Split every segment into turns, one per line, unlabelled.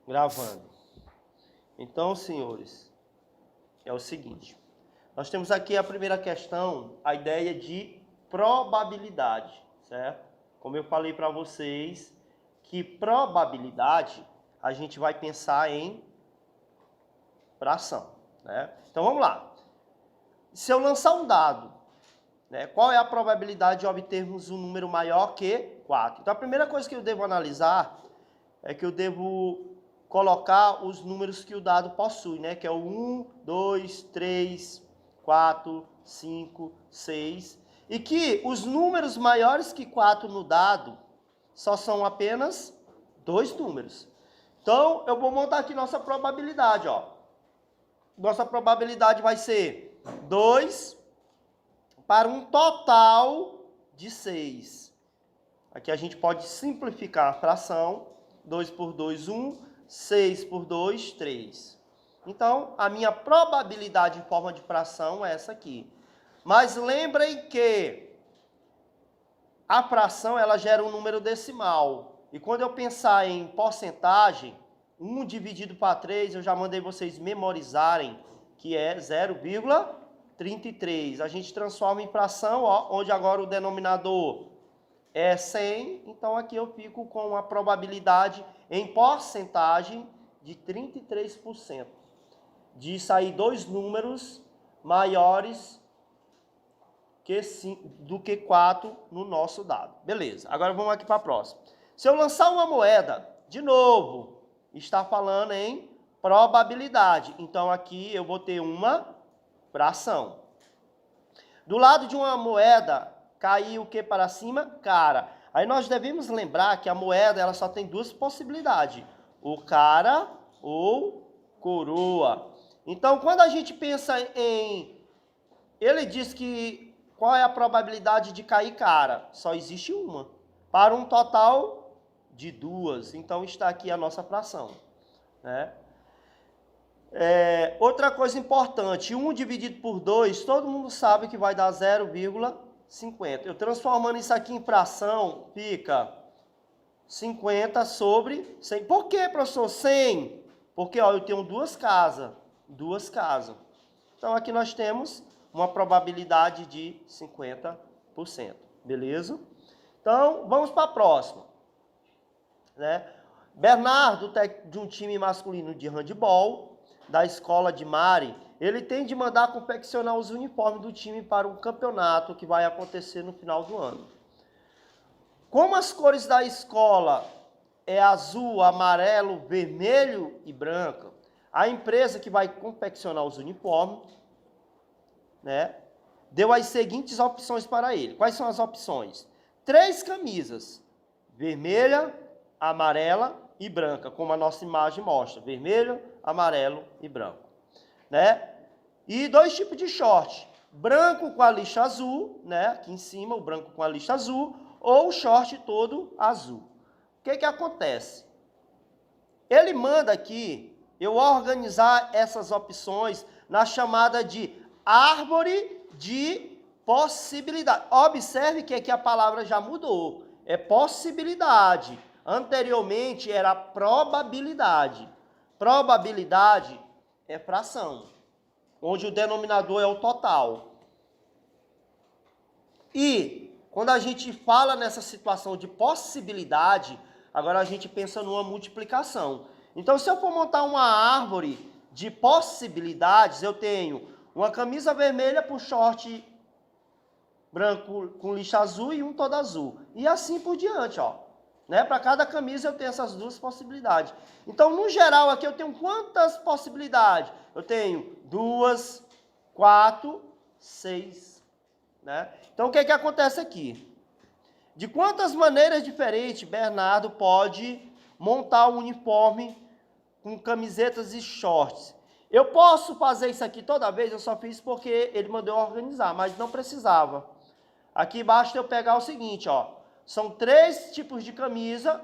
Gravando. Então, senhores, é o seguinte. Nós temos aqui a primeira questão, a ideia de probabilidade, certo? Como eu falei para vocês, que probabilidade a gente vai pensar em fração, né? Então, vamos lá. Se eu lançar um dado, né, qual é a probabilidade de obtermos um número maior que 4? Então, a primeira coisa que eu devo analisar é que eu devo colocar os números que o dado possui, né? Que é o 1, 2, 3, 4, 5, 6. E que os números maiores que 4 no dado só são apenas 2 números. Então, eu vou montar aqui nossa probabilidade, ó. Nossa probabilidade vai ser 2 para um total de 6. Aqui a gente pode simplificar a fração. 2 por 2, 1. 6 por 2, 3. Então, a minha probabilidade em forma de fração é essa aqui. Mas lembrem que a fração ela gera um número decimal. E quando eu pensar em porcentagem, 1 dividido para 3, eu já mandei vocês memorizarem, que é 0,33. A gente transforma em fração, ó, onde agora o denominador é 100, então aqui eu fico com a probabilidade em porcentagem de 33%. De sair 2 números maiores do que 4 no nosso dado. Beleza, agora vamos aqui para a próxima. Se eu lançar uma moeda, de novo, está falando em probabilidade. Então aqui eu vou ter uma fração. Do lado de uma moeda, caiu o que para cima? Cara. Aí nós devemos lembrar que a moeda ela só tem 2 possibilidades. O cara ou coroa. Então, quando a gente pensa em... Ele diz que qual é a probabilidade de cair cara? Só existe uma. Para um total de 2. Então, está aqui a nossa fração, né? Outra coisa importante, 1 dividido por 2, todo mundo sabe que vai dar 0,50. Eu transformando isso aqui em fração, fica 50 sobre 100. Por que, professor, 100? Porque ó, eu tenho duas casas. Então aqui nós temos uma probabilidade de 50%. Beleza? Então vamos para a próxima, né? Bernardo, de um time masculino de handebol, da escola de Mari, ele tem de mandar confeccionar os uniformes do time para um campeonato que vai acontecer no final do ano. Como as cores da escola é azul, amarelo, vermelho e branco, a empresa que vai confeccionar os uniformes, né, deu as seguintes opções para ele. Quais são as opções? 3 camisas, vermelha, amarela e branca, como a nossa imagem mostra, vermelho, amarelo e branco, né? E 2 tipos de short, branco com a lixa azul, né? Aqui em cima, o branco com a lixa azul, ou o short todo azul. O que que acontece? Ele manda aqui eu organizar essas opções na chamada de árvore de possibilidade. Observe que aqui a palavra já mudou, é possibilidade. Anteriormente era probabilidade. Probabilidade é fração, onde o denominador é o total. E quando a gente fala nessa situação de possibilidade, agora a gente pensa numa multiplicação. Então, se eu for montar uma árvore de possibilidades, eu tenho uma camisa vermelha para o short branco com lixa azul e um todo azul. E assim por diante, ó. Né? Para cada camisa eu tenho essas 2 possibilidades. Então, no geral, aqui eu tenho quantas possibilidades? Eu tenho 2, 4, 6. Né? Então, o que que acontece aqui? De quantas maneiras diferentes Bernardo pode montar um uniforme com camisetas e shorts? Eu posso fazer isso aqui toda vez? Eu só fiz porque ele mandou organizar, mas não precisava. Aqui basta eu pegar o seguinte, ó. São 3 tipos de camisa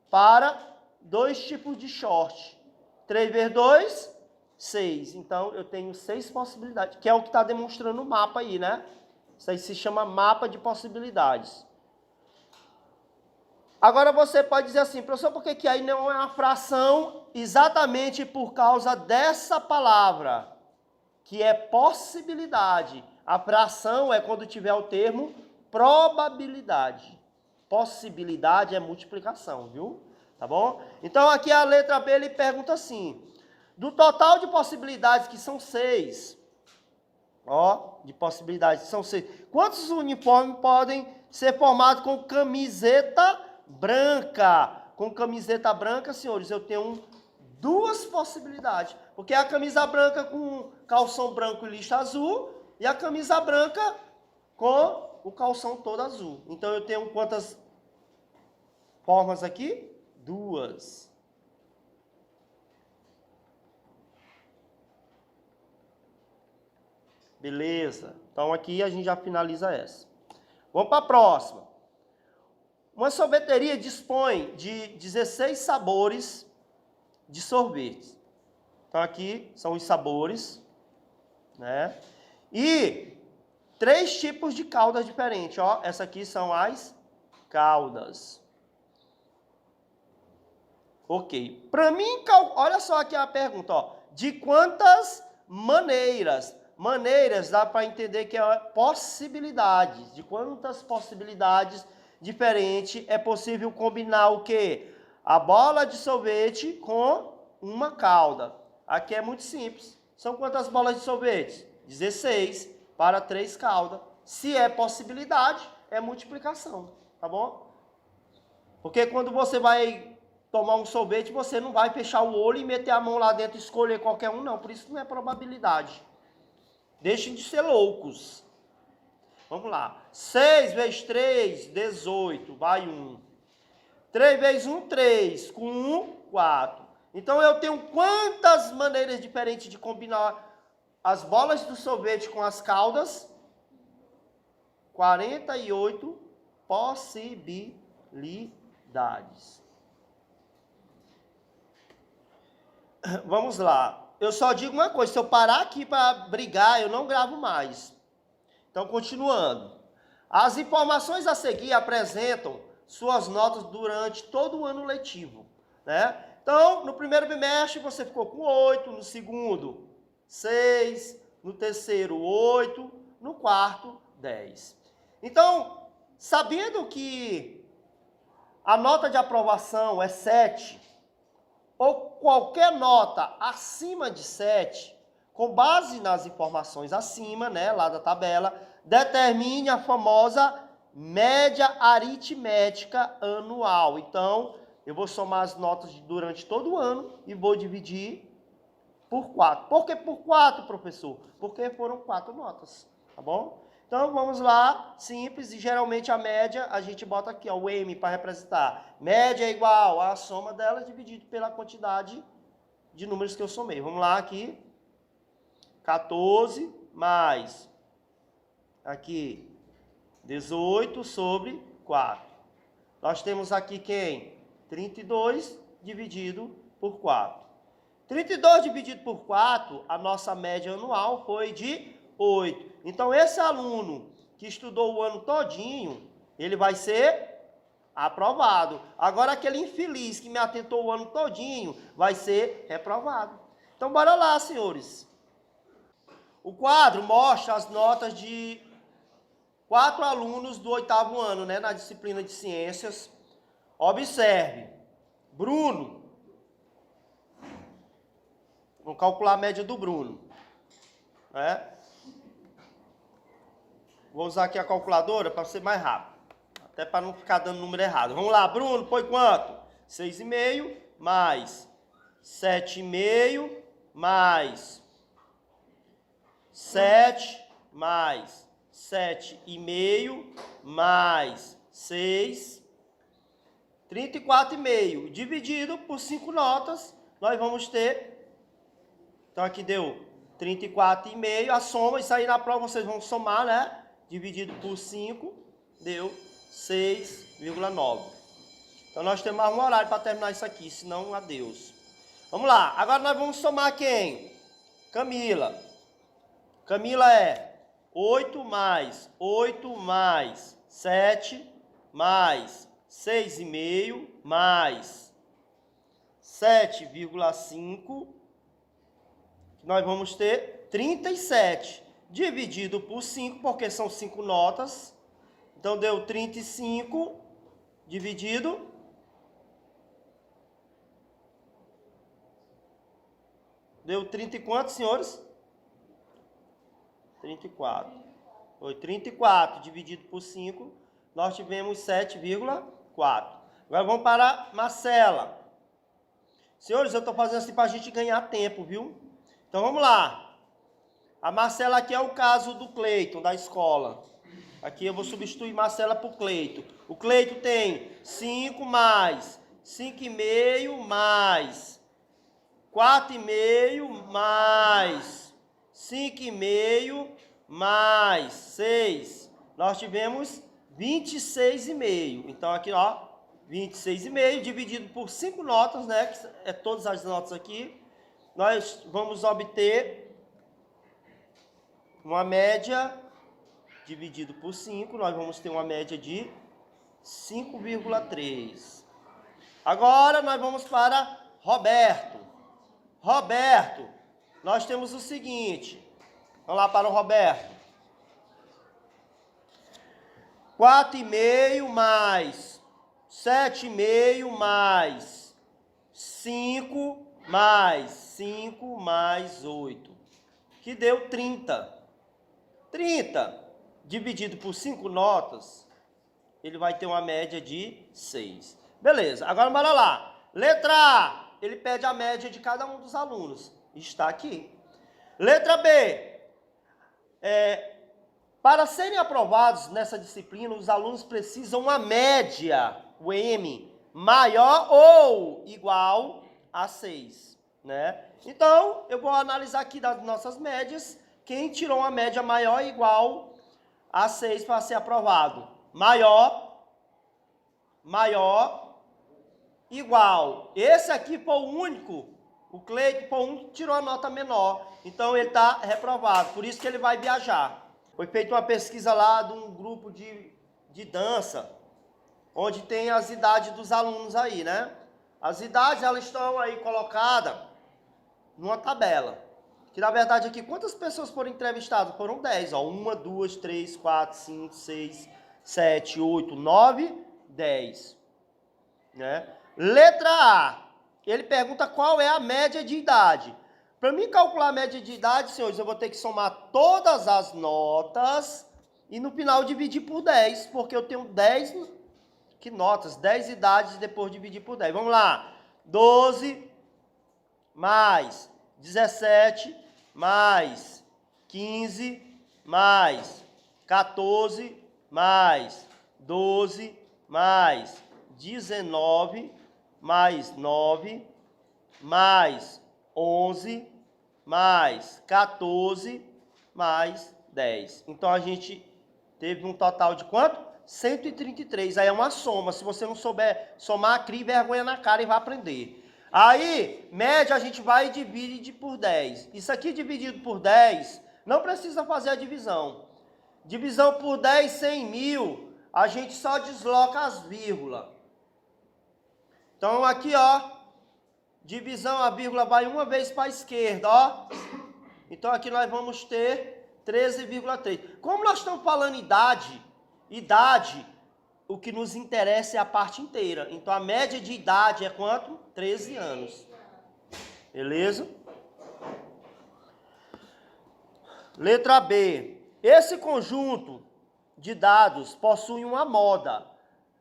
para 2 tipos de short. 3 vezes 2, 6. Então, eu tenho 6 possibilidades, que é o que está demonstrando o mapa aí, né? Isso aí se chama mapa de possibilidades. Agora você pode dizer assim, professor, por que aí não é uma fração? Exatamente por causa dessa palavra, que é possibilidade. A fração é quando tiver o termo probabilidade. Possibilidade é multiplicação, viu? Tá bom? Então aqui a letra B ele pergunta assim, do total de possibilidades, que são 6, ó, de possibilidades, que são 6, quantos uniformes podem ser formados com camiseta branca? Com camiseta branca, senhores, eu tenho 2 possibilidades, porque a camisa branca com calção branco e lixa azul, e a camisa branca com o calção todo azul. Então eu tenho quantas formas aqui? 2. Beleza. Então aqui a gente já finaliza essa. Vamos para a próxima. Uma sorveteria dispõe de 16 sabores de sorvetes. Então aqui são os sabores, né? E 3 tipos de caldas diferentes, ó. Essa aqui são as caldas. Ok. Para mim, olha só aqui a pergunta, ó. De quantas maneiras? Maneiras dá para entender que é possibilidades. De quantas possibilidades diferentes é possível combinar o quê? A bola de sorvete com uma calda. Aqui é muito simples. São quantas bolas de sorvete? 16 para 3 caldas. Se é possibilidade, é multiplicação, tá bom? Porque quando você vai tomar um sorvete, você não vai fechar o olho e meter a mão lá dentro e escolher qualquer um, não. Por isso não é probabilidade. Deixem de ser loucos. Vamos lá. 6 vezes 3, 18. Vai 1. 3 vezes 1, 3. Com 1, 4. Então eu tenho quantas maneiras diferentes de combinar as bolas do sorvete com as caldas? 48 possibilidades. Vamos lá. Eu só digo uma coisa, se eu parar aqui para brigar, eu não gravo mais. Então, continuando. As informações a seguir apresentam suas notas durante todo o ano letivo, né? Então, no primeiro bimestre você ficou com 8, no segundo 6, no terceiro 8, no quarto 10. Então, sabendo que a nota de aprovação é 7, ou qualquer nota acima de 7, com base nas informações acima, né, lá da tabela, determine a famosa média aritmética anual. Então, eu vou somar as notas durante todo o ano e vou dividir por 4. Por que por 4, professor? Porque foram 4 notas, tá bom? Então, vamos lá, simples, e geralmente a média, a gente bota aqui, ó, o M para representar. Média é igual à soma delas dividido pela quantidade de números que eu somei. Vamos lá aqui, 14 mais, aqui, 18 sobre 4. Nós temos aqui quem? 32 dividido por 4. 32 dividido por 4, a nossa média anual foi de 8. Então, esse aluno que estudou o ano todinho, ele vai ser aprovado. Agora, aquele infeliz que me atentou o ano todinho, vai ser reprovado. Então, bora lá, senhores. O quadro mostra as notas de 4 alunos do 8º ano, né, na disciplina de ciências. Observe, Bruno. Vamos calcular a média do Bruno, né? Vou usar aqui a calculadora para ser mais rápido. Até para não ficar dando número errado. Vamos lá, Bruno, foi quanto? 6,5 mais 7,5 mais 7 mais 7,5 mais 6, 34,5. Dividido por 5 notas, nós vamos ter... Então aqui deu 34,5. A soma, isso aí na prova vocês vão somar, né? Dividido por 5, deu 6,9. Então, nós temos mais um horário para terminar isso aqui, senão, adeus. Vamos lá, agora nós vamos somar quem? Camila. Camila é 8 mais 7 mais 6,5 mais 7,5, nós vamos ter 37, dividido por 5, porque são 5 notas, então deu 35, dividido, deu 30 e quantos, senhores? 34. Foi 34 dividido por 5, nós tivemos 7,4. Agora vamos para Marcela. Senhores, eu estou fazendo assim para a gente ganhar tempo, viu? Então vamos lá. A Marcela aqui é o caso do Cleiton, da escola. Aqui eu vou substituir Marcela por Cleiton. O Cleiton tem 5 mais 5,5 mais 4,5 mais 5,5 mais 6. Nós tivemos 26,5. Então aqui, ó, 26,5 dividido por 5 notas, né? Que é todas as notas aqui. Nós vamos obter uma média dividido por 5. Nós vamos ter uma média de 5,3. Agora nós vamos para Roberto. Roberto, nós temos o seguinte. Vamos lá para o Roberto. 4,5 mais 7,5 mais 5 mais 5 mais 8, que deu 30. 30 dividido por 5 notas, ele vai ter uma média de 6. Beleza, agora bora lá. Letra A, ele pede a média de cada um dos alunos. Está aqui. Letra B, para serem aprovados nessa disciplina, os alunos precisam uma média, o M, maior ou igual a 6, né? Então, eu vou analisar aqui das nossas médias, quem tirou uma média maior ou igual a 6 para ser aprovado. Maior, igual. Esse aqui foi o único, o Cleiton foi o único que tirou a nota menor, então ele está reprovado, por isso que ele vai viajar. Foi feita uma pesquisa lá de um grupo de dança, onde tem as idades dos alunos aí, né? As idades, elas estão aí colocadas numa tabela. Que na verdade aqui, quantas pessoas foram entrevistadas? Foram 10, ó. 1, 2, 3, 4, 5, 6, 7, 8, 9, 10. Né? Letra A. Ele pergunta qual é a média de idade. Para mim calcular a média de idade, senhores, eu vou ter que somar todas as notas e no final dividir por 10, porque eu tenho 10 notas, 10 idades e depois dividir por 10. Vamos lá. 12 mais 17 mais 15 mais 14 mais 12 mais 19 mais 9 mais 11 mais 14 mais 10. Então a gente teve um total de quanto? 133. Aí é uma soma. Se você não souber somar, crie vergonha na cara e vai aprender. Aí, média, a gente vai e divide por 10. Isso aqui dividido por 10, não precisa fazer a divisão. Divisão por 10, 100 mil, a gente só desloca as vírgulas. Então aqui, ó, divisão, a vírgula vai uma vez para a esquerda, ó. Então aqui nós vamos ter 13,3. Como nós estamos falando idade, o que nos interessa é a parte inteira. Então a média de idade é quanto? 13 anos. Beleza? Letra B. Esse conjunto de dados possui uma moda.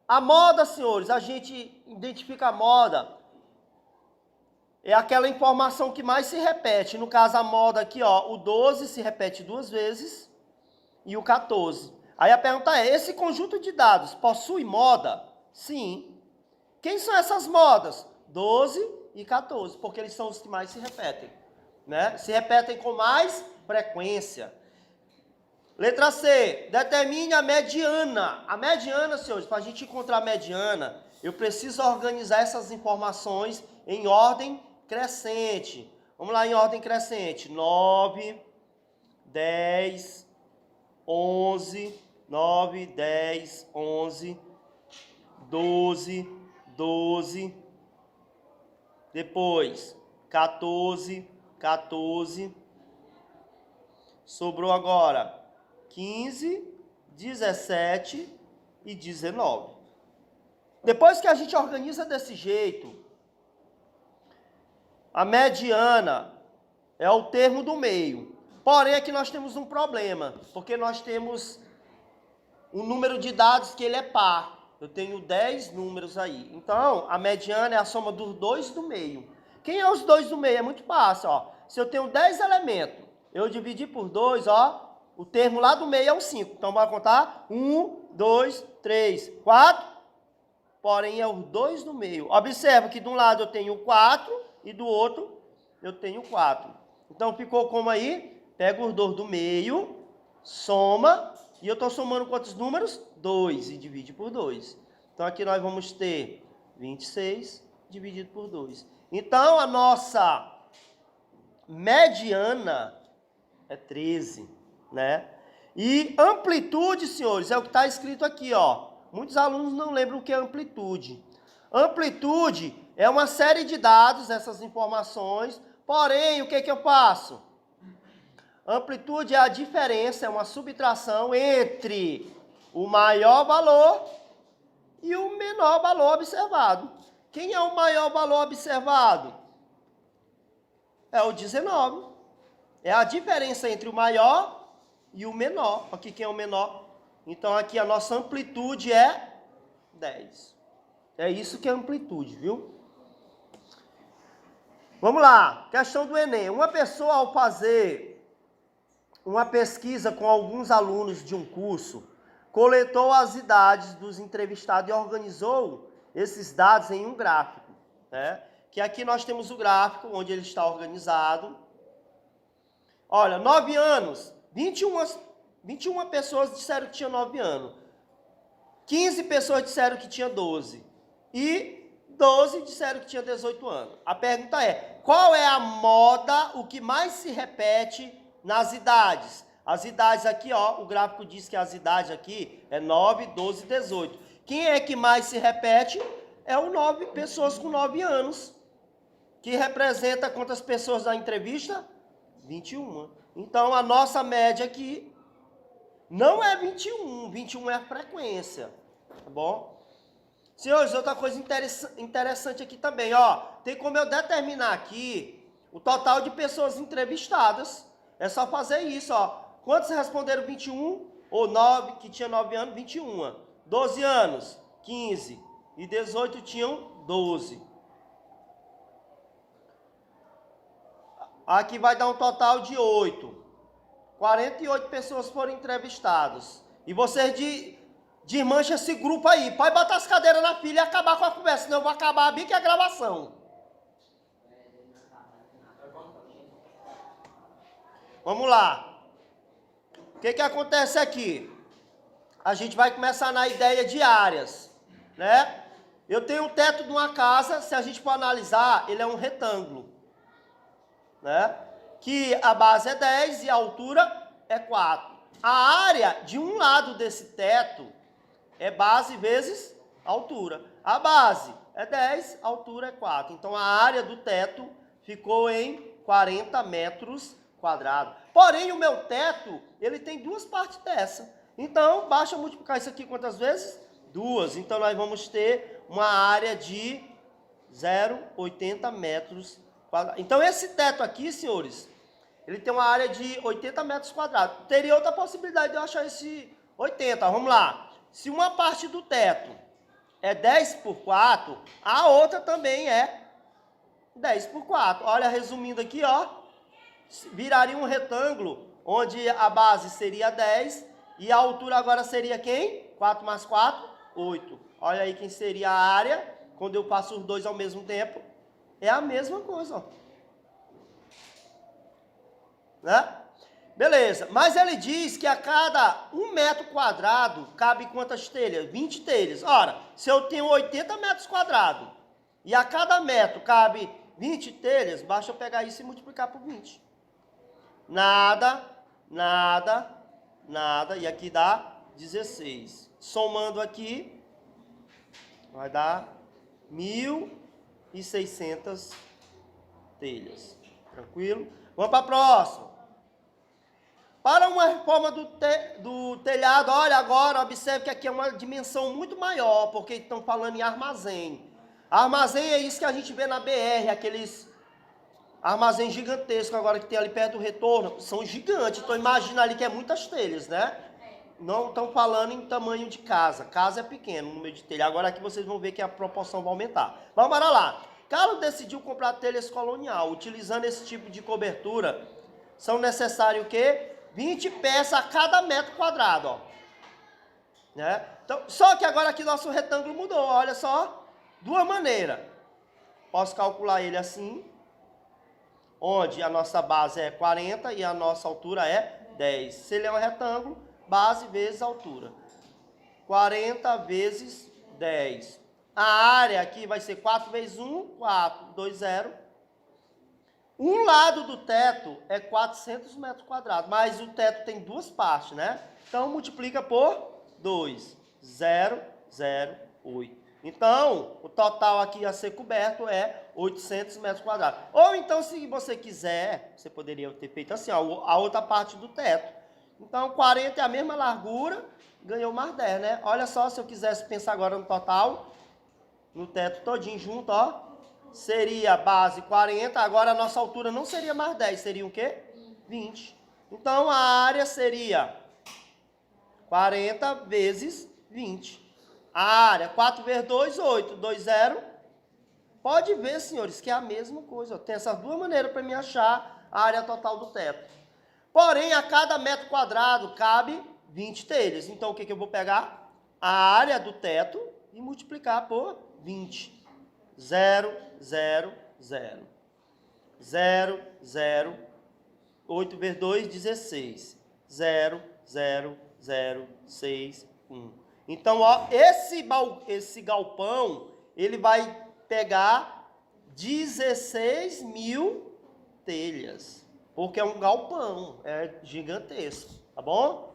A moda, senhores, a gente identifica a moda, é aquela informação que mais se repete. No caso, a moda aqui, ó, o 12 se repete 2 vezes e o 14. Aí a pergunta é, esse conjunto de dados possui moda? Sim. Quem são essas modas? 12 e 14, porque eles são os que mais se repetem, né? Se repetem com mais frequência. Letra C, determine a mediana. A mediana, senhores, para a gente encontrar a mediana, eu preciso organizar essas informações em ordem crescente. Vamos lá em ordem crescente. 9, 10, 11, 9, 10, 11, 12, 12. Depois, 14, 14. Sobrou agora 15, 17 e 19. Depois que a gente organiza desse jeito, a mediana é o termo do meio. Porém, aqui nós temos um problema, porque nós temos um número de dados que ele é par. Eu tenho 10 números aí. Então, a mediana é a soma dos dois do meio. Quem é os dois do meio? É muito fácil, ó. Se eu tenho 10 elementos, eu dividi por 2, ó, o termo lá do meio é o 5. Então, bora contar? 1, 2, 3, 4. Porém, é os dois do meio. Observa que de um lado eu tenho 4 e do outro eu tenho 4. Então, ficou como aí? Pega os dois do meio, soma, e eu estou somando quantos números? 2, e divide por 2. Então, aqui nós vamos ter 26 dividido por 2. Então, a nossa mediana é 13, né? E amplitude, senhores, é o que está escrito aqui, ó. Muitos alunos não lembram o que é amplitude. Amplitude é uma série de dados, essas informações, porém, o que eu faço? Amplitude é a diferença, é uma subtração entre o maior valor e o menor valor observado. Quem é o maior valor observado? É o 19. É a diferença entre o maior e o menor. Aqui quem é o menor? Então aqui a nossa amplitude é 10. É isso que é amplitude, viu? Vamos lá, questão do Enem. Uma pessoa, ao fazer uma pesquisa com alguns alunos de um curso, coletou as idades dos entrevistados e organizou esses dados em um gráfico, né? Que aqui nós temos o gráfico onde ele está organizado. Olha, 9 anos, 21 pessoas disseram que tinha 9 anos. 15 pessoas disseram que tinha 12. E 12 disseram que tinha 18 anos. A pergunta é, qual é a moda, o que mais se repete nas idades? As idades aqui, ó, o gráfico diz que as idades aqui é 9, 12 e 18. Quem é que mais se repete? É o 9, pessoas com 9 anos. Que representa quantas pessoas da entrevista? 21. Então, a nossa média aqui não é 21. 21 é a frequência. Tá bom? Senhores, outra coisa interessante aqui também, ó. Tem como eu determinar aqui o total de pessoas entrevistadas. É só fazer isso, ó. Quantos responderam 21? Ou 9, que tinha 9 anos, 21. 12 anos, 15. E 18 tinham 12. Aqui vai dar um total de 8. 48 pessoas foram entrevistadas. E vocês desmancham esse grupo aí. Pode botar as cadeiras na fila e acabar com a conversa, senão eu vou acabar bem que a gravação. Vamos lá. O que acontece aqui? A gente vai começar na ideia de áreas, né? Eu tenho o teto de uma casa, se a gente for analisar, ele é um retângulo, né? Que a base é 10 e a altura é 4. A área de um lado desse teto é base vezes altura. A base é 10, a altura é 4. Então, a área do teto ficou em 40 metros quadrados. Porém, o meu teto, ele tem duas partes dessa. Então, basta multiplicar isso aqui quantas vezes? 2. Então, nós vamos ter uma área de 0,80 metros quadrados. Então, esse teto aqui, senhores, ele tem uma área de 80 metros quadrados. Teria outra possibilidade de eu achar esse 80. Vamos lá. Se uma parte do teto é 10 por 4, a outra também é 10 por 4. Olha, resumindo aqui, ó, viraria um retângulo, onde a base seria 10 e a altura agora seria quem? 4 mais 4, 8. Olha aí quem seria a área, quando eu passo os dois ao mesmo tempo, é a mesma coisa, ó. Né? Beleza, mas ele diz que a cada 1 metro quadrado cabe quantas telhas? 20 telhas. Ora, se eu tenho 80 metros quadrados e a cada metro cabe 20 telhas, basta eu pegar isso e multiplicar por 20. Nada, nada, nada, e aqui dá 16. Somando aqui, Vai dar 1.600 telhas. Tranquilo? Vamos para a próxima. Para uma reforma do telhado, olha agora, observe que aqui é uma dimensão muito maior, porque estão falando em armazém. Armazém é isso que a gente vê na BR, aqueles armazéns gigantescos agora que tem ali perto do retorno, são gigantes, então imagina ali que é muitas telhas, né? Não estão falando em tamanho de casa, casa é pequeno, no número de telha. Agora aqui vocês vão ver que a proporção vai aumentar. Vamos para lá. Carlos decidiu comprar telhas colonial, utilizando esse tipo de cobertura, são necessários o quê? 20 peças a cada metro quadrado, ó. Né? Então, só que agora aqui nosso retângulo mudou, olha só, duas maneiras. Posso calcular ele assim, onde a nossa base é 40 e a nossa altura é 10. Se ele é um retângulo, base vezes altura. 40 vezes 10. A área aqui vai ser 4 vezes 1, 4, 2, 0. Um lado do teto é 400 metros quadrados, mas o teto tem duas partes, né? Então, multiplica por 2, 0, 0, 8. Então, o total aqui a ser coberto é 800 metros quadrados. Ou então, se você quiser, você poderia ter feito assim, ó, a outra parte do teto. Então, 40 é a mesma largura, ganhou mais 10, né? Olha só, se eu quisesse pensar agora no total, no teto todinho junto, ó. Seria a base 40, agora a nossa altura não seria mais 10, seria o quê? 20. Então, a área seria 40 vezes 20. A área, 4 vezes 2, 8. 2, 0. Pode ver, senhores, que é a mesma coisa. Tem essas duas maneiras para me achar a área total do teto. Porém, a cada metro quadrado cabe 20 telhas. Então, o que eu vou pegar? A área do teto e multiplicar por 20. 0, 0, 0. 0, 0. 8 vezes 2, 16. 0, 0, 0, 6, 1. Então, ó, esse galpão, ele vai pegar 16 mil telhas. Porque é um galpão, é gigantesco, tá bom?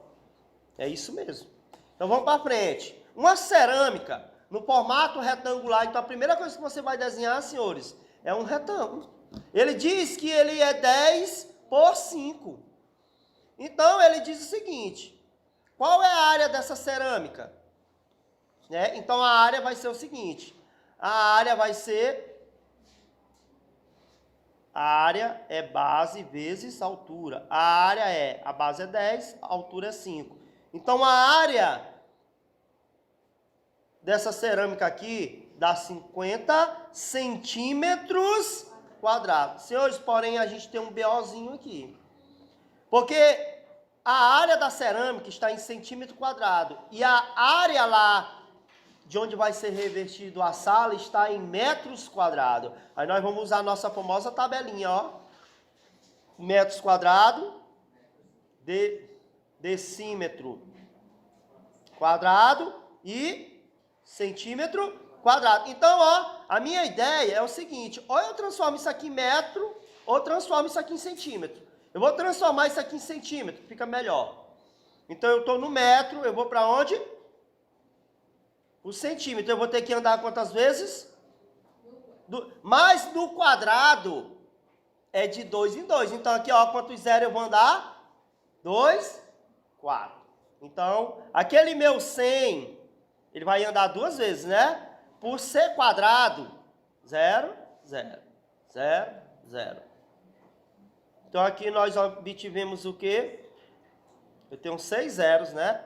É isso mesmo. Então, vamos para frente. Uma cerâmica no formato retangular. Então, a primeira coisa que você vai desenhar, senhores, é um retângulo. Ele diz que ele é 10 por 5. Então, ele diz o seguinte: qual é a área dessa cerâmica? Né? Então, a área vai ser o seguinte: a área vai ser... A área é base vezes altura. A base é 10, a altura é 5. Então, a área dessa cerâmica aqui dá 50 centímetros quadrados. Senhores, porém, a gente tem um BOzinho aqui. Porque a área da cerâmica está em centímetro quadrado. E a área lá de onde vai ser revertido a sala está em metros quadrados. Aí nós vamos usar a nossa famosa tabelinha, ó. Metros quadrados, decímetro quadrado e centímetro quadrado. Então, ó, a minha ideia é o seguinte: ou eu transformo isso aqui em metro, ou transformo isso aqui em centímetro. Eu vou transformar isso aqui em centímetro, fica melhor. Então, eu estou no metro, eu vou para onde? O centímetro. Eu vou ter que andar quantas vezes? Mas no quadrado é de 2 em 2. Então, aqui, ó, quantos zero eu vou andar? 2, 4. Então, aquele meu 100... ele vai andar duas vezes, né? Por C quadrado, 0, 0, 0, 0. Então, aqui nós obtivemos o quê? Eu tenho 6 zeros, né?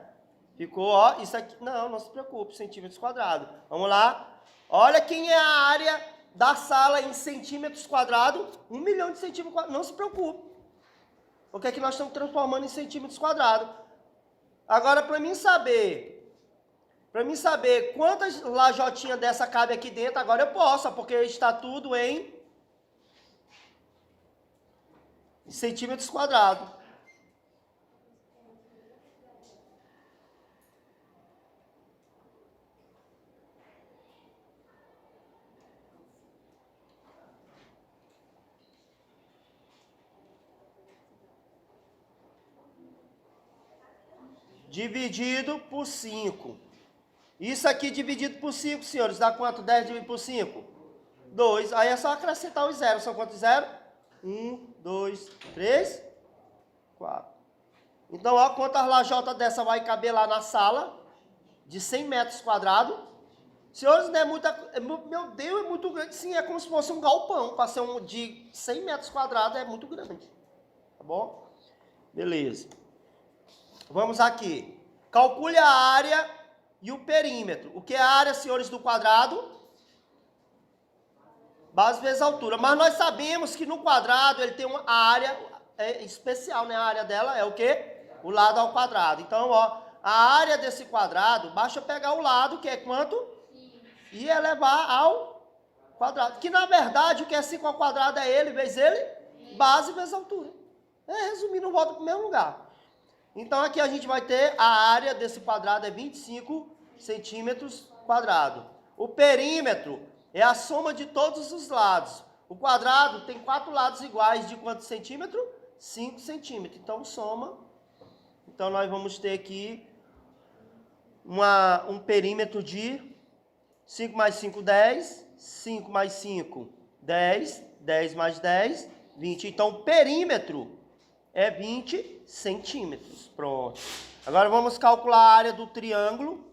Ficou, ó, isso aqui... não se preocupe, centímetros quadrados. Vamos lá. Olha quem é a área da sala em centímetros quadrados. 1 milhão de centímetros quadrados. Não se preocupe. Porque aqui nós estamos transformando em centímetros quadrados. Agora, para mim saber quantas lajotinhas dessa cabe aqui dentro, agora eu posso, porque está tudo em centímetros quadrados. Dividido por 5. Isso aqui dividido por 5, senhores, dá quanto? 10 dividido por 5? 2. Aí é só acrescentar os zeros. São quantos zeros? 1, 2, 3, 4. Então, ó, quantas lajotas dessa vai caber lá na sala? De 100 metros quadrados. Senhores, não é muita... Meu Deus, é muito grande. Sim, é como se fosse um galpão. Para ser um de 100 metros quadrados é muito grande. Tá bom? Beleza. Vamos aqui. Calcule a área e o perímetro. O que é a área, senhores, do quadrado? Base vezes altura. Mas nós sabemos que no quadrado ele tem uma área especial, né? A área dela é o quê? O lado ao quadrado. Então, ó, a área desse quadrado, basta pegar o lado, que é quanto? E elevar ao quadrado. Que, na verdade, o que é 5 ao quadrado é ele vezes ele, base vezes altura. Resumindo, volta para o mesmo lugar. Então, aqui a gente vai ter a área desse quadrado é 25 centímetros quadrados. O perímetro é a soma de todos os lados. O quadrado tem 4 lados iguais de quantos centímetros? 5 centímetros. Então, soma. Então, nós vamos ter aqui um perímetro de 5 mais 5, 10. 5 mais 5, 10. 10 mais 10, 20. Então, o perímetro é 20 centímetros. Pronto. Agora, vamos calcular a área do triângulo.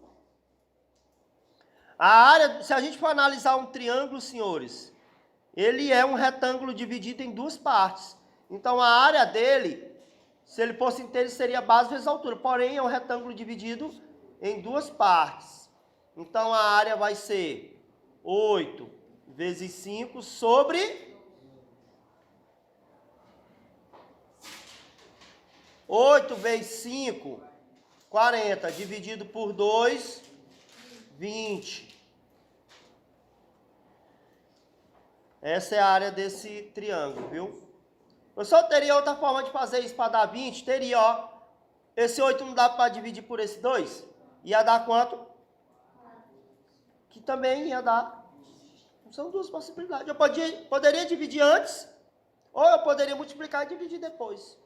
A área, se a gente for analisar um triângulo, senhores, ele é um retângulo dividido em 2 partes. Então, a área dele, se ele fosse inteiro, seria base vezes altura. Porém, é um retângulo dividido em 2 partes. Então, a área vai ser 8 vezes 5 sobre 8 vezes 5, 40, dividido por 2, 20. Essa é a área desse triângulo, viu? Eu só teria outra forma de fazer isso para dar 20? Teria, ó. Esse 8 não dá para dividir por esse 2? Ia dar quanto? Que também ia dar. São 2 possibilidades. Eu poderia dividir antes, ou eu poderia multiplicar e dividir depois.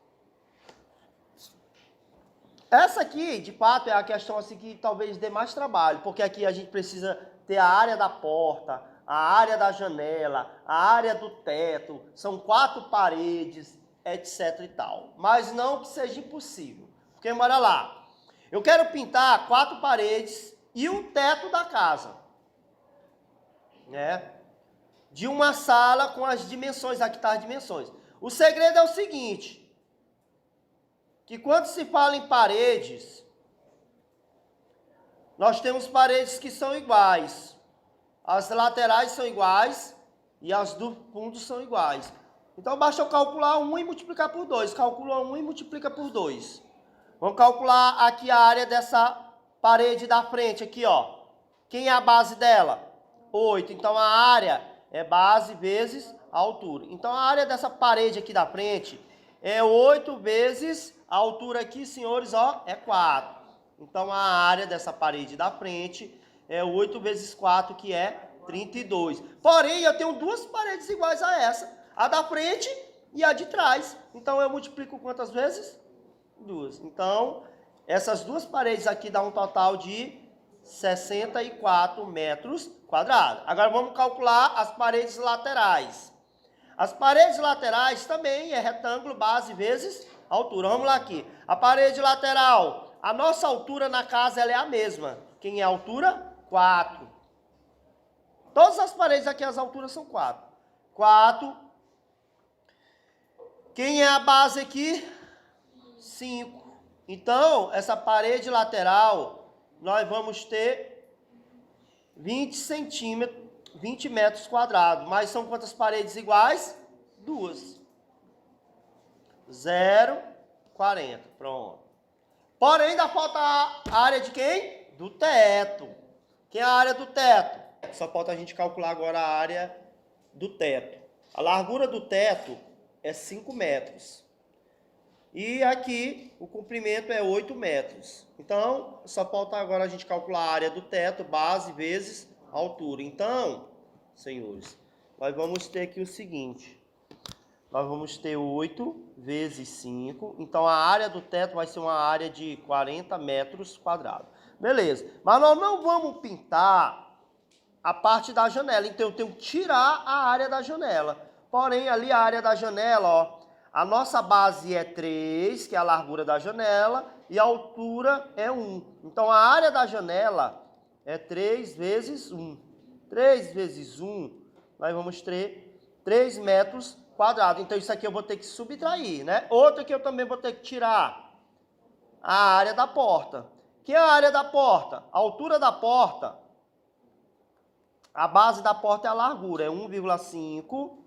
Essa aqui, de fato, é a questão assim que talvez dê mais trabalho, porque aqui a gente precisa ter a área da porta, a área da janela, a área do teto, são 4 paredes, etc e tal. Mas não que seja impossível, porque bora lá. Eu quero pintar 4 paredes e o teto da casa, né? De uma sala com as dimensões, aqui tá as dimensões. O segredo é o seguinte, que quando se fala em paredes, nós temos paredes que são iguais. As laterais são iguais e as do fundo são iguais. Então, basta eu calcular 1 e multiplicar por 2. Calcula 1 e multiplica por 2. Vamos calcular aqui a área dessa parede da frente, aqui, ó. Quem é a base dela? 8. Então, a área é base vezes a altura. Então, a área dessa parede aqui da frente é 8 vezes a altura aqui, senhores, ó, é 4. Então, a área dessa parede da frente é 8 vezes 4, que é 32. Porém, eu tenho 2 paredes iguais a essa. A da frente e a de trás. Então, eu multiplico quantas vezes? 2. Então, essas 2 paredes aqui dão um total de 64 metros quadrados. Agora, vamos calcular as paredes laterais. As paredes laterais também é retângulo, base vezes altura. Vamos lá aqui. A parede lateral, a nossa altura na casa ela é a mesma. Quem é a altura? 4. Todas as paredes aqui, as alturas são 4. 4. Quem é a base aqui? 5. Então, essa parede lateral, nós vamos ter 20 centímetros, 20 metros quadrados. Mas são quantas paredes iguais? 2. 0, 40. Pronto. Porém, ainda falta a área de quem? Do teto. Quem é a área do teto? Só falta a gente calcular agora a área do teto. A largura do teto é 5 metros. E aqui o comprimento é 8 metros. Então, só falta agora a gente calcular a área do teto, base vezes altura. Então, senhores, nós vamos ter aqui o seguinte. Nós vamos ter 8 vezes 5. Então, a área do teto vai ser uma área de 40 metros quadrados. Beleza. Mas nós não vamos pintar a parte da janela. Então, eu tenho que tirar a área da janela. Porém, ali a área da janela, ó, a nossa base é 3, que é a largura da janela, e a altura é 1. Então, a área da janela é 3 vezes 1. 3 vezes 1, nós vamos ter 3 metros quadrados. Então, isso aqui eu vou ter que subtrair, né? Outra que eu também vou ter que tirar, a área da porta. Que é a área da porta? A altura da porta, a base da porta é a largura, é 1,5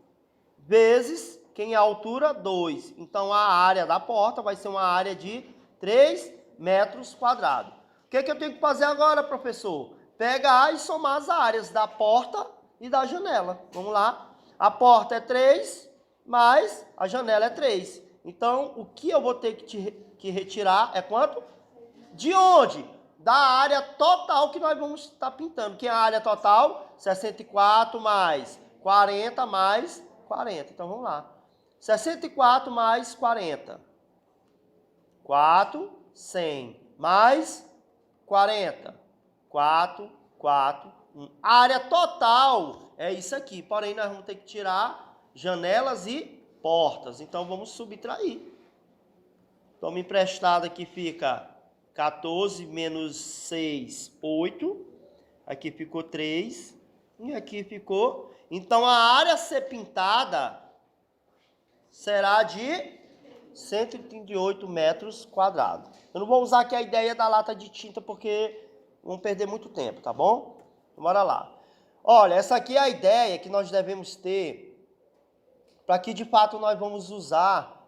vezes, quem é a altura? 2. Então, a área da porta vai ser uma área de 3 metros quadrados. O que eu tenho que fazer agora, professor? Pegar e somar as áreas da porta e da janela. Vamos lá. A porta é 3, mais a janela é 3. Então, o que eu vou ter que retirar é quanto? De onde? Da área total que nós vamos estar pintando. Que é a área total? 64 mais 40 mais 40. Então, vamos lá. 64 mais 40. 4, 100. Mais 40. 4, 4, 1. A área total é isso aqui. Porém, nós vamos ter que tirar janelas e portas. Então, vamos subtrair. Toma emprestado aqui, fica 14 menos 6, 8. Aqui ficou 3. E aqui ficou... Então, a área a ser pintada será de 138 metros quadrados. Eu não vou usar aqui a ideia da lata de tinta, porque vamos perder muito tempo, tá bom? Bora lá. Olha, essa aqui é a ideia que nós devemos ter, para que de fato nós vamos usar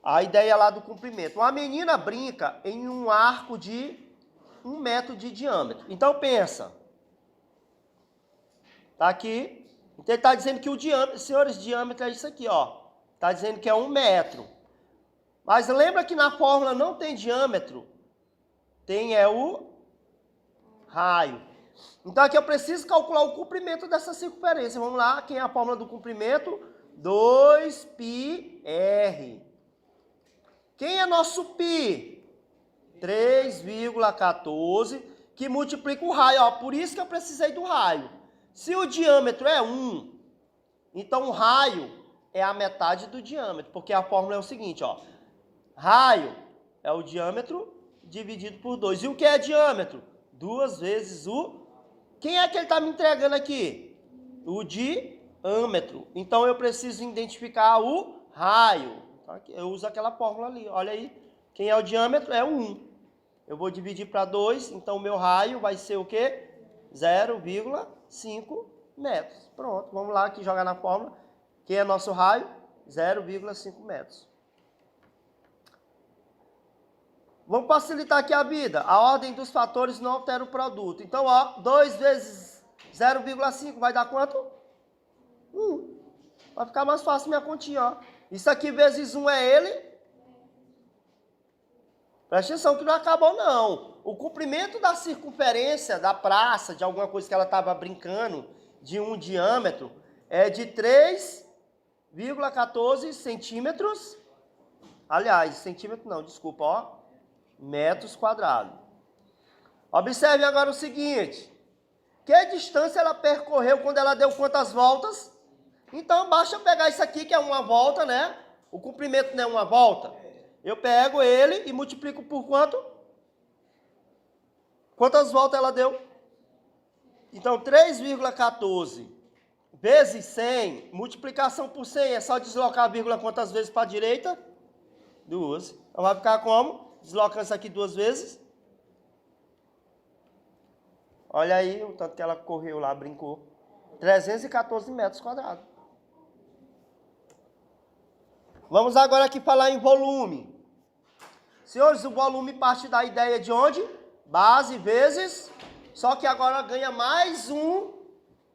a ideia lá do comprimento. Uma menina brinca em um arco de 1 metro de diâmetro. Então, pensa. Tá aqui. Então, ele está dizendo que o diâmetro, senhores, diâmetro é isso aqui, ó. Está dizendo que é 1 metro. Mas lembra que na fórmula não tem diâmetro. Tem o raio. Então, aqui eu preciso calcular o comprimento dessa circunferência. Vamos lá, quem é a fórmula do comprimento? 2πr. Quem é nosso π? 3,14, que multiplica o raio. Ó, por isso que eu precisei do raio. Se o diâmetro é 1, então o raio é a metade do diâmetro, porque a fórmula é o seguinte, ó. Raio é o diâmetro dividido por 2. E o que é diâmetro? 2 vezes o... Quem é que ele está me entregando aqui? O diâmetro. Então, eu preciso identificar o raio. Eu uso aquela fórmula ali, olha aí. Quem é o diâmetro? É o 1. Eu vou dividir para 2, então o meu raio vai ser o quê? 0,5 metros. Pronto, vamos lá aqui jogar na fórmula. Quem é nosso raio? 0,5 metros. Vamos facilitar aqui a vida. A ordem dos fatores não altera o produto. Então, ó, 2 vezes 0,5 vai dar quanto? 1. Vai ficar mais fácil minha continha, ó. Isso aqui vezes 1 é ele. Presta atenção que não acabou, não. O comprimento da circunferência da praça, de alguma coisa que ela estava brincando, de um diâmetro, é de 3,14 centímetros. Aliás, centímetro não, desculpa, ó. Metros quadrados. Observe agora o seguinte. Que distância ela percorreu quando ela deu quantas voltas? Então, basta pegar isso aqui, que é uma volta, né? O comprimento não é uma volta. Eu pego ele e multiplico por quanto? Quantas voltas ela deu? Então, 3,14 vezes 100, multiplicação por 100, é só deslocar a vírgula quantas vezes para a direita? 2. Então, vai ficar como? Deslocando isso aqui 2 vezes. Olha aí o tanto que ela correu lá, brincou. 314 metros quadrados. Vamos agora aqui falar em volume. Senhores, o volume parte da ideia de onde? Base vezes, só que agora ganha mais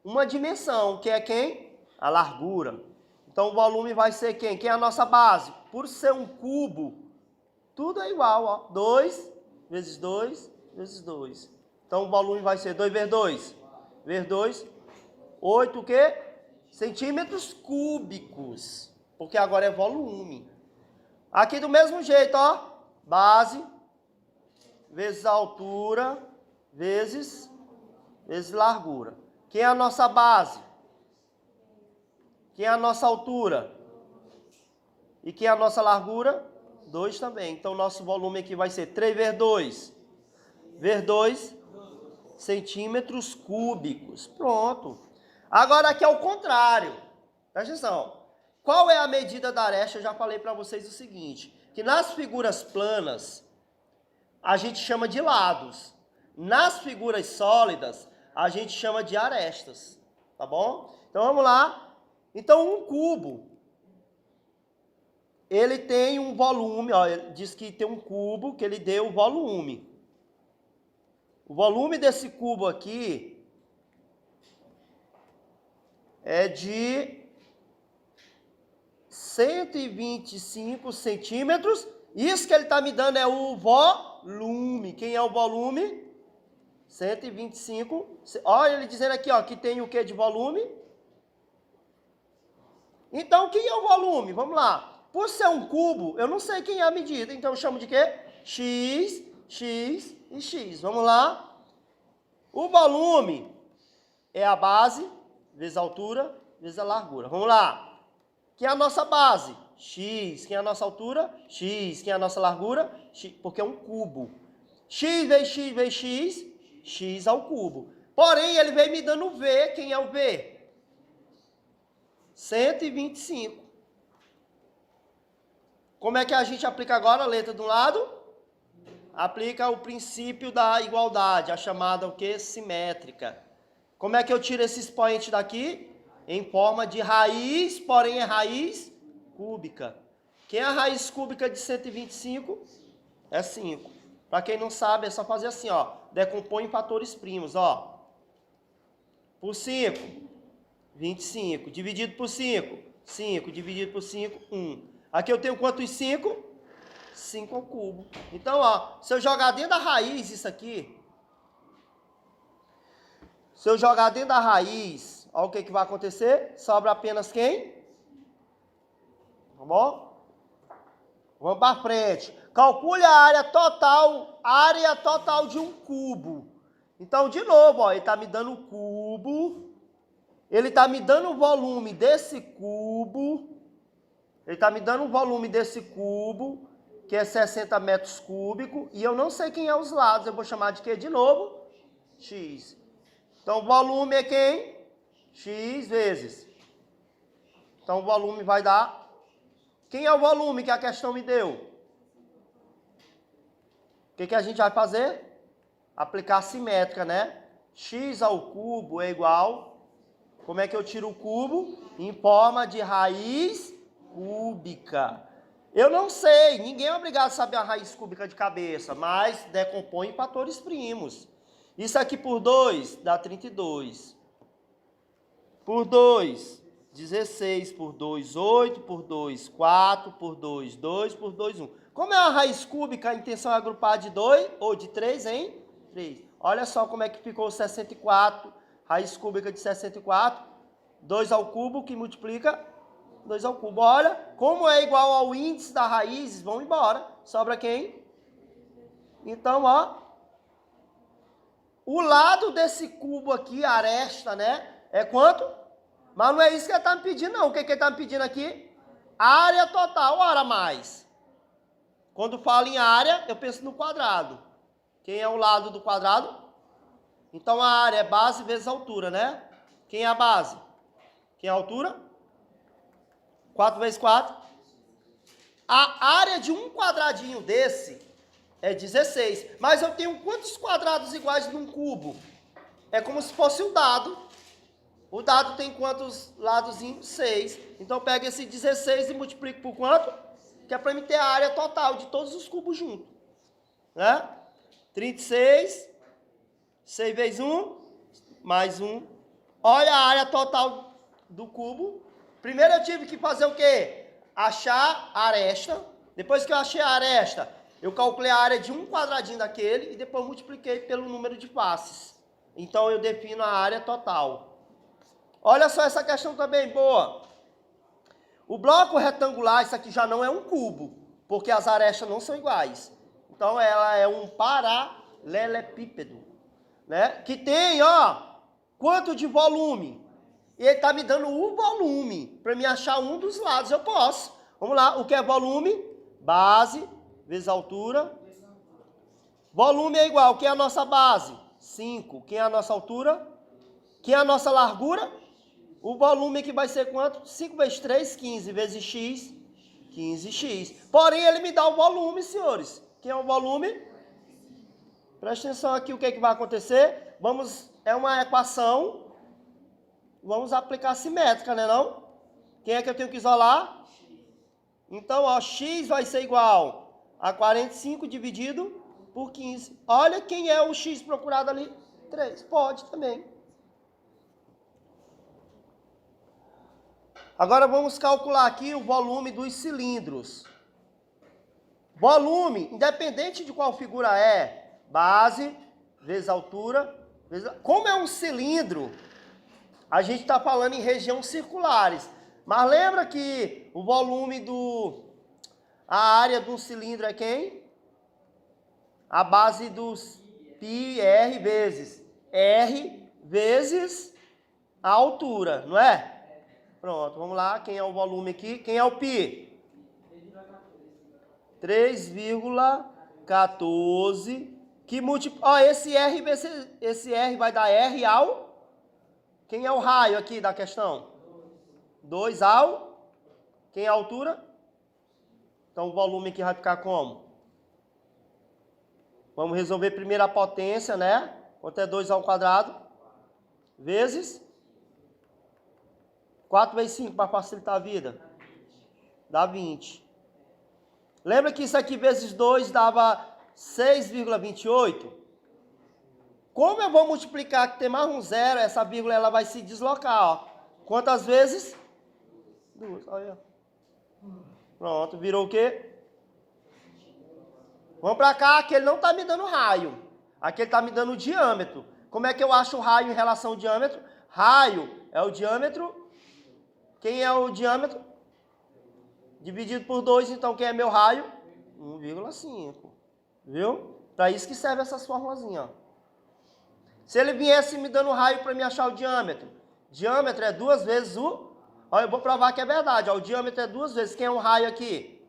uma dimensão, que é quem? A largura. Então o volume vai ser quem? Quem é a nossa base? Por ser um cubo, tudo é igual, ó. 2 vezes 2 vezes 2. Então o volume vai ser 2 vezes 2 vezes 2, 8 o quê? Centímetros cúbicos, porque agora é volume. Aqui do mesmo jeito, ó. Base vezes a altura, vezes largura. Quem é a nossa base? Quem é a nossa altura? E quem é a nossa largura? 2 também. Então, nosso volume aqui vai ser 3 vezes 2 centímetros cúbicos. Pronto. Agora aqui é o contrário. Presta atenção. Qual é a medida da aresta? Eu já falei para vocês o seguinte, que nas figuras planas, a gente chama de lados. Nas figuras sólidas, a gente chama de arestas. Tá bom? Então, vamos lá. Então, um cubo, ele tem um volume, ó, ele diz que tem um cubo que ele deu volume. O volume desse cubo aqui é de 125 centímetros. Isso que ele está me dando é o volume. Quem é o volume? 125. Olha ele dizendo aqui, ó, que tem o que de volume? Então, quem é o volume? Vamos lá. Por ser um cubo, eu não sei quem é a medida. Então, eu chamo de quê? X, X e X. Vamos lá. O volume é a base vezes a altura vezes a largura. Vamos lá. Quem é a nossa base? X. Quem é a nossa altura? X. Quem é a nossa largura? X. Porque é um cubo. X vezes X vezes X, X ao cubo. Porém, ele veio me dando V. Quem é o V? 125. Como é que a gente aplica agora a letra do lado? Aplica o princípio da igualdade, a chamada o quê? Simétrica. Como é que eu tiro esse expoente daqui? Em forma de raiz, porém é raiz cúbica. Quem é a raiz cúbica de 125? É 5. Para quem não sabe, é só fazer assim, ó. Decompõe em fatores primos, ó. Por 5, 25. Dividido por 5, 5. Dividido por 5, 1. Aqui eu tenho quantos 5? 5 ao cubo. Então, ó, se eu jogar dentro da raiz isso aqui, se eu jogar dentro da raiz, ó, o que vai acontecer? Sobra apenas quem? Tá bom? Vamos para frente. Calcule a área total de um cubo. Então, de novo, ó, ele está me dando o cubo, ele está me dando o volume desse cubo, ele está me dando o volume desse cubo, que é 60 metros cúbicos, e eu não sei quem é os lados, eu vou chamar de quê de novo? X. Então, o volume é quem? X vezes. Então, o volume vai dar... Quem é o volume que a questão me deu? O que a gente vai fazer? Aplicar a simétrica, né? X ao cubo é igual... Como é que eu tiro o cubo? Em forma de raiz cúbica. Eu não sei, ninguém é obrigado a saber a raiz cúbica de cabeça, mas decompõe em fatores primos. Isso aqui por 2 dá 32. Por 2, 16. Por 2, 8. Por 2, 4. Por 2, 2. Por 2, 1. Como é a raiz cúbica, a intenção é agrupar de 2 ou de 3 em 3. Olha só como é que ficou 64. Raiz cúbica de 64. 2 ao cubo que multiplica 2 ao cubo. Olha, como é igual ao índice da raiz, vão embora. Sobra quem? Então, ó. O lado desse cubo aqui, a aresta, né? É quanto? Mas não é isso que ele está me pedindo, não. O que ele está me pedindo aqui? Área total, ora mais. Quando falo em área, eu penso no quadrado. Quem é o lado do quadrado? Então, a área é base vezes altura, né? Quem é a base? Quem é a altura? 4 vezes 4. A área de um quadradinho desse é 16. Mas eu tenho quantos quadrados iguais num cubo? É como se fosse o dado. O dado tem quantos ladozinhos? 6. Então, pega esse 16 e multiplico por quanto? Que é para mim ter a área total de todos os cubos juntos. Né? 36. 6 vezes 1. Mais 1. Olha a área total do cubo. Primeiro eu tive que fazer o quê? Achar a aresta. Depois que eu achei a aresta, eu calculei a área de um quadradinho daquele e depois multipliquei pelo número de faces. Então eu defino a área total. Olha só essa questão também boa. O bloco retangular, isso aqui já não é um cubo, porque as arestas não são iguais. Então, ela é um paralelepípedo, né? Que tem, ó, quanto de volume? E ele está me dando o volume. Para me achar um dos lados, eu posso. Vamos lá, o que é volume? Base vezes altura. Volume é igual, quem é a nossa base? 5. Quem é a nossa altura? Quem é a nossa largura? O volume aqui vai ser quanto? 5 vezes 3, 15 vezes x, 15x. Porém, ele me dá o volume, senhores. Quem é o volume? Presta atenção aqui, o que, é que vai acontecer? É uma equação, vamos aplicar simétrica, né não? Quem é que eu tenho que isolar? Então, ó, x vai ser igual a 45 dividido por 15. Olha quem é o x procurado ali. 3. Pode também. Agora vamos calcular aqui o volume dos cilindros. Volume, independente de qual figura é, base vezes altura, vezes... Como é um cilindro, a gente está falando em regiões circulares. Mas lembra que o volume a área do cilindro é quem? A base dos πr vezes r vezes a altura, não é? Pronto, vamos lá. Quem é o volume aqui? Quem é o π? 3,14. Que ó, esse R vai dar R ao... Quem é o raio aqui da questão? 2 ao... Quem é a altura? Então o volume aqui vai ficar como? Vamos resolver primeiro a potência, né? Quanto é 2 ao quadrado? Vezes... 4 vezes 5 para facilitar a vida. Dá 20. Lembra que isso aqui vezes 2 dava 6,28? Como eu vou multiplicar que tem mais um zero, essa vírgula ela vai se deslocar, ó. Quantas vezes? 2. Olha. Pronto, virou o quê? Vamos para cá, que ele não está me dando raio. Aqui ele está me dando o diâmetro. Como é que eu acho o raio em relação ao diâmetro? Raio é o diâmetro. Quem é o diâmetro? Dividido por 2, então quem é meu raio? 1,5. Viu? Para isso que serve essas formulazinhas, ó. Se ele viesse me dando raio para me achar o diâmetro. Diâmetro é 2 vezes o... Olha, eu vou provar que é verdade. Ó, o diâmetro é 2 vezes. Quem é o raio aqui?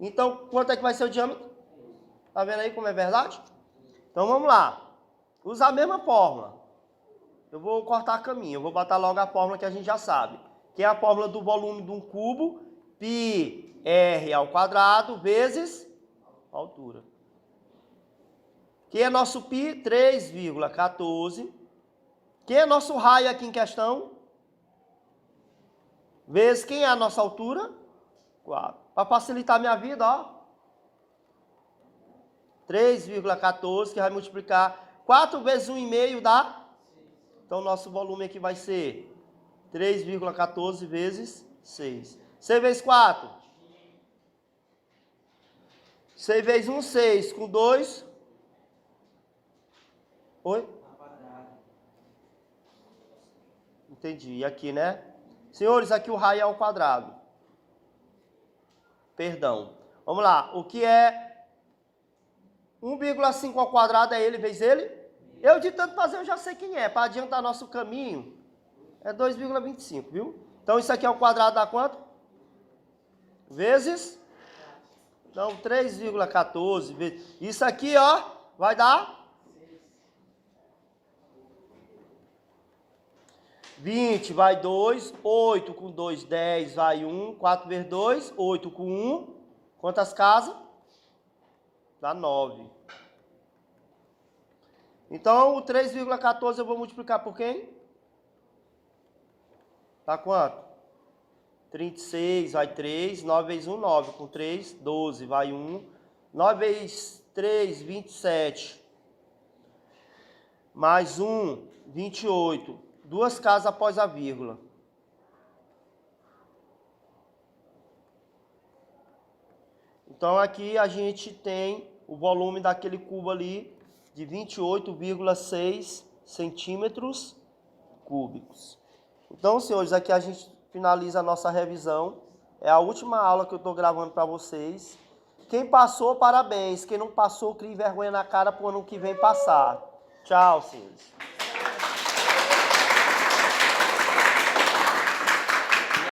Então, quanto é que vai ser o diâmetro? Tá vendo aí como é verdade? Então, vamos lá. Usar a mesma fórmula. Eu vou cortar caminho, eu vou botar logo a fórmula que a gente já sabe. Que é a fórmula do volume de um cubo, πr ao quadrado, vezes a altura. Quem é nosso π? 3,14. Quem é nosso raio aqui em questão? Vezes quem é a nossa altura? 4. Para facilitar a minha vida, ó. 3,14, que vai multiplicar 4 vezes 1,5 dá... Então, nosso volume aqui vai ser 3,14 vezes 6. 6 vezes 4. 6 vezes 1, 6. Com 2. Oi? Entendi. E aqui, né? Senhores, aqui o raio é ao quadrado. Perdão. Vamos lá. O que é 1,5 ao quadrado é ele vezes ele? Eu de tanto fazer, eu já sei quem é. Para adiantar nosso caminho, é 2,25, viu? Então, isso aqui ao quadrado dá quanto? Vezes? Então, 3,14 vezes... Isso aqui, ó, vai dar... 20 vai 2, 8 com 2, 10 vai 1, 4 vezes 2, 8 com 1. Quantas casas? Dá 9. Então, o 3,14 eu vou multiplicar por quem? Tá quanto? 36 vai 3, 9 vezes 1, 9. Com 3, 12 vai 1. 9 vezes 3, 27. Mais 1, 28. 2 casas após a vírgula. Então, aqui a gente tem o volume daquele cubo ali de 28,6 centímetros cúbicos. Então, senhores, aqui a gente finaliza a nossa revisão. É a última aula que eu estou gravando para vocês. Quem passou, parabéns. Quem não passou, crie vergonha na cara pro ano que vem passar. Tchau, senhores.